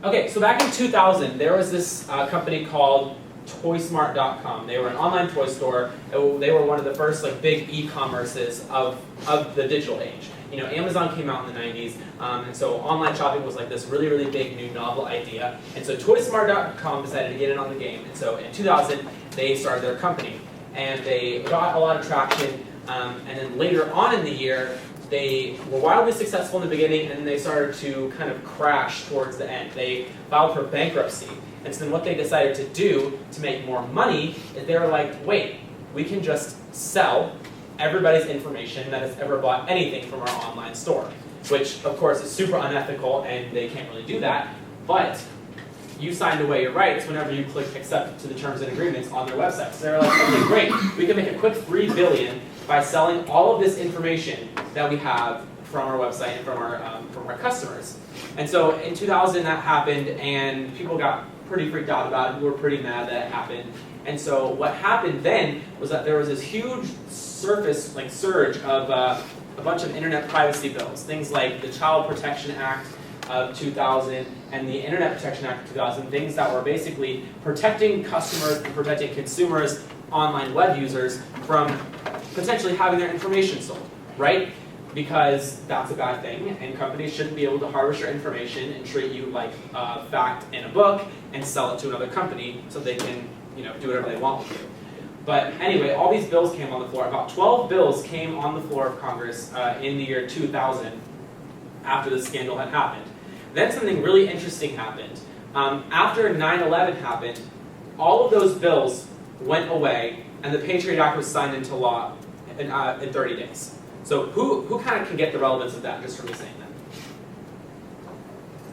Okay, so back in 2000, there was this company called ToySmart.com. They were an online toy store. They were one of the first big e-commerces of the digital age. Amazon came out in the 90s, and so online shopping was this really, really big, new, novel idea. And so ToySmart.com decided to get in on the game. And so in 2000, they started their company. And they got a lot of traction. And then later on in the year, they were wildly successful in the beginning, and then they started to kind of crash towards the end. They filed for bankruptcy. And so then what they decided to do to make more money is they were like, wait, we can just sell everybody's information that has ever bought anything from our online store, which of course is super unethical and they can't really do that, but you signed away your rights whenever you click accept to the terms and agreements on their website. So they're like, okay, great, we can make a quick $3 billion by selling all of this information that we have from our website and from our customers. And so in 2000 that happened, and people got pretty freaked out about it. We were pretty mad that it happened. And so what happened then was that there was this huge surge of a bunch of internet privacy bills, things like the Child Protection Act of 2000 and the Internet Protection Act of 2000, things that were basically protecting customers and protecting consumers, online web users, from potentially having their information sold, right? Because that's a bad thing, and companies shouldn't be able to harvest your information and treat you like a fact in a book and sell it to another company so they can, do whatever they want with you. But anyway, all these bills came on the floor. About 12 bills came on the floor of Congress in the year 2000 after the scandal had happened. Then something really interesting happened. After 9/11 happened, all of those bills went away, and the Patriot Act was signed into law in 30 days. So who kind of can get the relevance of that just from me saying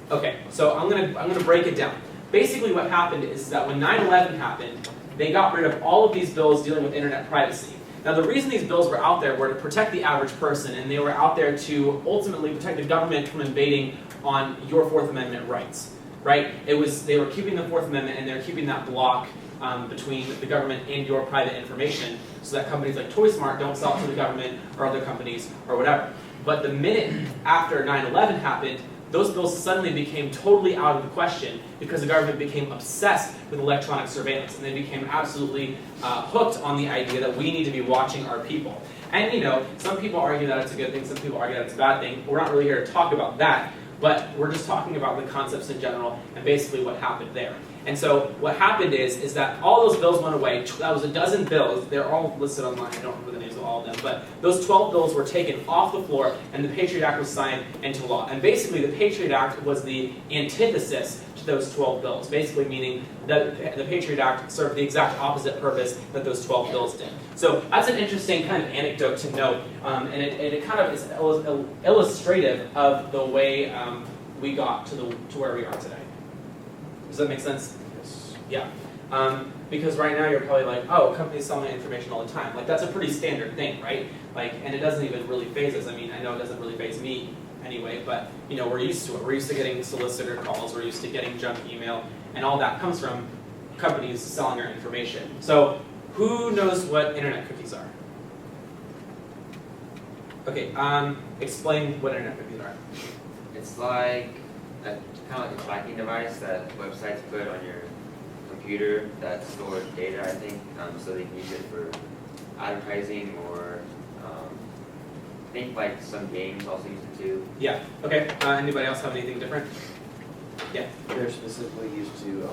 that? Okay, so I'm gonna break it down. Basically what happened is that when 9/11 happened, they got rid of all of these bills dealing with internet privacy. Now the reason these bills were out there were to protect the average person, and they were out there to ultimately protect the government from invading on your Fourth Amendment rights, right? They were keeping the Fourth Amendment, and they were keeping that block between the government and your private information, so that companies like ToySmart don't sell it to the government or other companies or whatever. But the minute after 9/11 happened, those bills suddenly became totally out of the question because the government became obsessed with electronic surveillance, and they became absolutely hooked on the idea that we need to be watching our people. And some people argue that it's a good thing, some people argue that it's a bad thing. We're not really here to talk about that, but we're just talking about the concepts in general and basically what happened there. And so what happened is that all those bills went away. That was a dozen bills. They're all listed online. I don't remember the names of all of them. But those 12 bills were taken off the floor, and the Patriot Act was signed into law. And basically, the Patriot Act was the antithesis to those 12 bills, basically meaning that the Patriot Act served the exact opposite purpose that those 12 bills did. So that's an interesting kind of anecdote to note, and it kind of is illustrative of the way we got to where we are today. Does that make sense? Yes. Yeah. Because right now you're probably like, oh, companies sell my information all the time. That's a pretty standard thing, right? And it doesn't even really faze us. I mean, I know it doesn't really faze me anyway, but we're used to it. We're used to getting solicitor calls. We're used to getting junk email, and all that comes from companies selling our information. So who knows what internet cookies are? Okay, explain what internet cookies are. It's like kind of like a tracking device that websites put on your computer that stores data, I think, so they can use it for advertising, or I think like some games also use it too. Yeah. Okay. Anybody else have anything different? Yeah. They're specifically used to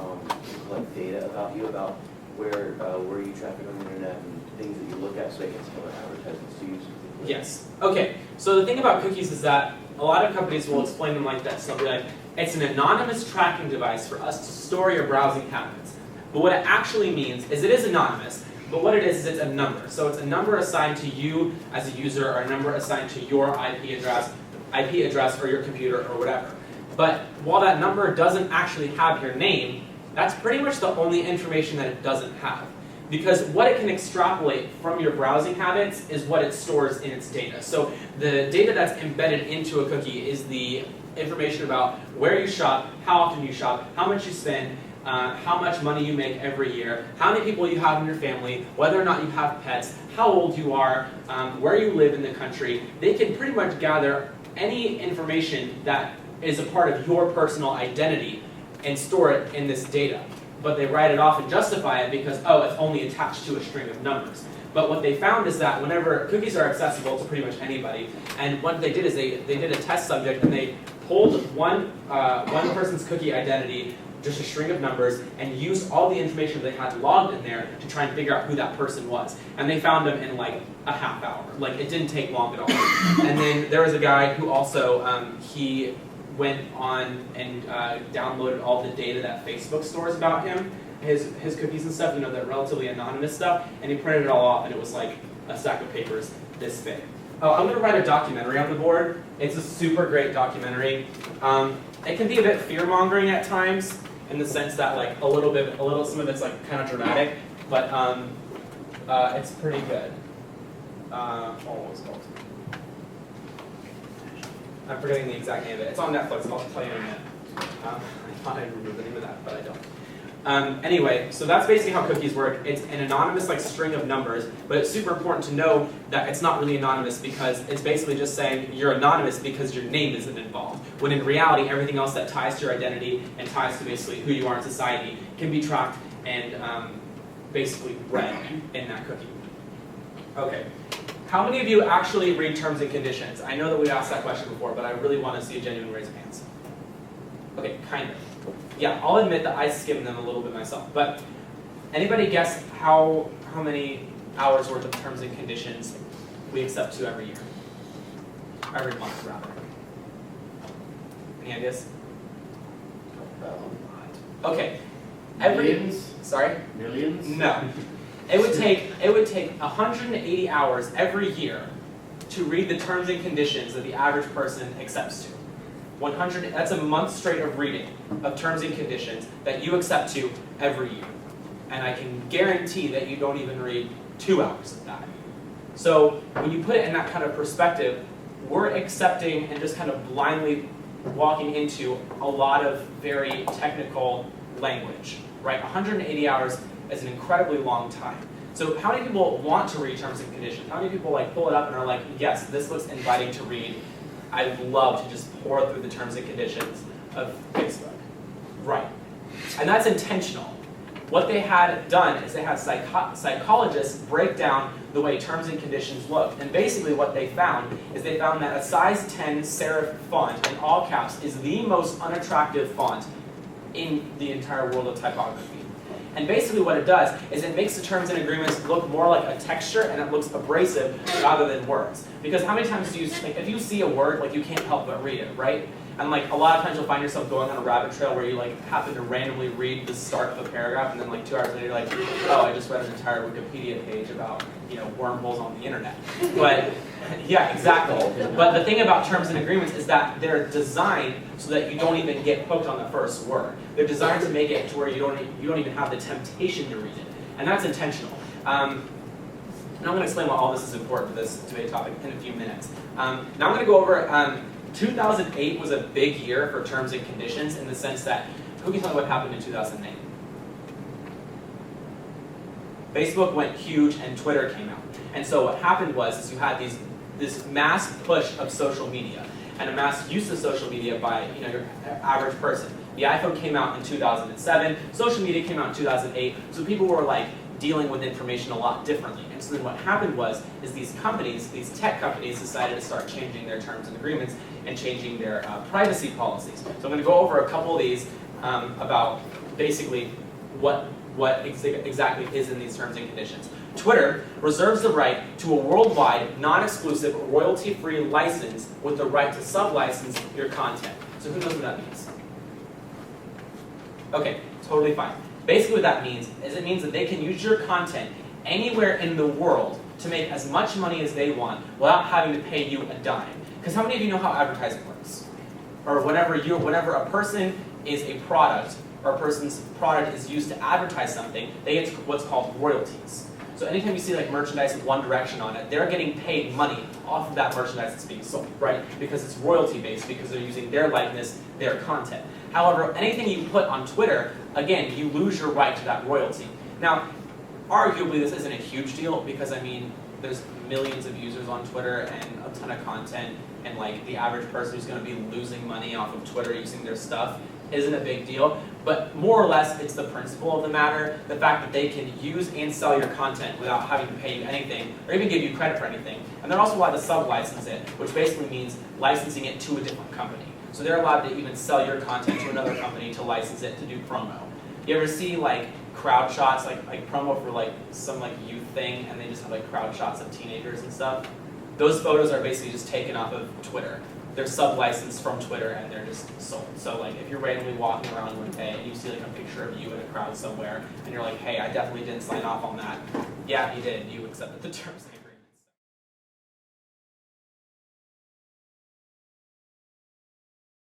collect data about you, about where you traffic on the internet and things that you look at, so they can sell advertisements to you. Yes. Okay. So the thing about cookies is that a lot of companies will explain them like this. They'll be like, it's an anonymous tracking device for us to store your browsing habits. But what it actually means is it is anonymous, but what it is it's a number. So it's a number assigned to you as a user, or a number assigned to your IP address or your computer or whatever. But while that number doesn't actually have your name, that's pretty much the only information that it doesn't have. Because what it can extrapolate from your browsing habits is what it stores in its data. So the data that's embedded into a cookie is the information about where you shop, how often you shop, how much you spend, how much money you make every year, how many people you have in your family, whether or not you have pets, how old you are, where you live in the country. They can pretty much gather any information that is a part of your personal identity and store it in this data. But they write it off and justify it because, oh, it's only attached to a string of numbers. But what they found is that whenever cookies are accessible to pretty much anybody, and what they did is they did a test subject and they pulled one person's cookie identity, just a string of numbers, and used all the information they had logged in there to try and figure out who that person was. And they found them in like a half hour. Like, it didn't take long at all. And then there was a guy who also, he went on and downloaded all the data that Facebook stores about him, his cookies and stuff, you know, that relatively anonymous stuff, and he printed it all off, and it was like a stack of papers this big. I'm going to write a documentary on the board. It's a super great documentary. It can be a bit fear-mongering at times, in the sense that like some of it's like kind of dramatic, but it's pretty good. What was it called? I'm forgetting the exact name of it. It's on Netflix. I'll tell you in a minute. I thought I remembered the name of that, but I don't. Anyway, so that's basically how cookies work. It's an anonymous like string of numbers, but it's super important to know that it's not really anonymous because it's basically just saying you're anonymous because your name isn't involved. When in reality, everything else that ties to your identity and ties to basically who you are in society can be tracked and basically read in that cookie. Okay. How many of you actually read terms and conditions? I know that we asked that question before, but I really want to see a genuine raise of hands. Okay, kind of. Yeah, I'll admit that I skim them a little bit myself. But anybody guess how many hours worth of terms and conditions we accept to every year? Every month, rather. Any ideas? Okay. Millions? Sorry? Millions? No. It would take 180 hours every year to read the terms and conditions that the average person accepts to. 100, that's a month straight of reading of terms and conditions that you accept to every year. And I can guarantee that you don't even read 2 hours of that. So when you put it in that kind of perspective, we're accepting and just kind of blindly walking into a lot of very technical language, right? 180 hours is an incredibly long time. So how many people want to read terms and conditions? How many people like pull it up and are like, yes, this looks inviting to read. I'd love to just pour through the terms and conditions of Facebook. Right. And that's intentional. What they had done is they had psychologists break down the way terms and conditions look. And basically what they found is they found that a size 10 serif font in all caps is the most unattractive font in the entire world of typography. And basically what it does is it makes the terms and agreements look more like a texture and it looks abrasive rather than words. Because how many times do you, like, if you see a word, like, you can't help but read it, right? And like a lot of times you'll find yourself going on a rabbit trail where you like happen to randomly read the start of a paragraph and then like 2 hours later you're like, oh, I just read an entire Wikipedia page about, you know, wormholes on the internet. But yeah, exactly. But the thing about terms and agreements is that they're designed so that you don't even get hooked on the first word. They're designed to make it to where you don't even have the temptation to read it. And that's intentional. And I'm going to explain why all this is important for this debate topic in a few minutes. Now I'm going to go over 2008 was a big year for terms and conditions in the sense that, who can tell me what happened in 2008? Facebook went huge and Twitter came out. And so what happened was you had this mass push of social media and a mass use of social media by, you know, your average person. The iPhone came out in 2007, social media came out in 2008, so people were like dealing with information a lot differently. And so then what happened is these companies, these tech companies, decided to start changing their terms and agreements and changing their privacy policies. So I'm going to go over a couple of these about basically what exactly is in these terms and conditions. Twitter reserves the right to a worldwide, non-exclusive, royalty-free license with the right to sub-license your content. So who knows what that means? Okay, totally fine. Basically what that means is it means that they can use your content anywhere in the world to make as much money as they want without having to pay you a dime. Because how many of you know how advertising works? Or whenever a person is a product, or a person's product is used to advertise something, they get what's called royalties. So anytime you see like merchandise with One Direction on it, they're getting paid money off of that merchandise that's being sold, right? Because it's royalty based, because they're using their likeness, their content. However, anything you put on Twitter, again, you lose your right to that royalty. Now, arguably this isn't a huge deal because, I mean, there's millions of users on Twitter and a ton of content, and like the average person who's going to be losing money off of Twitter using their stuff isn't a big deal. But more or less, it's the principle of the matter, the fact that they can use and sell your content without having to pay you anything, or even give you credit for anything. And they're also allowed to sub-license it, which basically means licensing it to a different company. So they're allowed to even sell your content to another company to license it to do promo. You ever see like crowd shots, like promo for like some like youth thing, and they just have like crowd shots of teenagers and stuff? Those photos are basically just taken off of Twitter. They're sub-licensed from Twitter and they're just sold. So like if you're randomly walking around one day and you see like a picture of you in a crowd somewhere and you're like, hey, I definitely didn't sign off on that. Yeah, you did. You accepted the terms.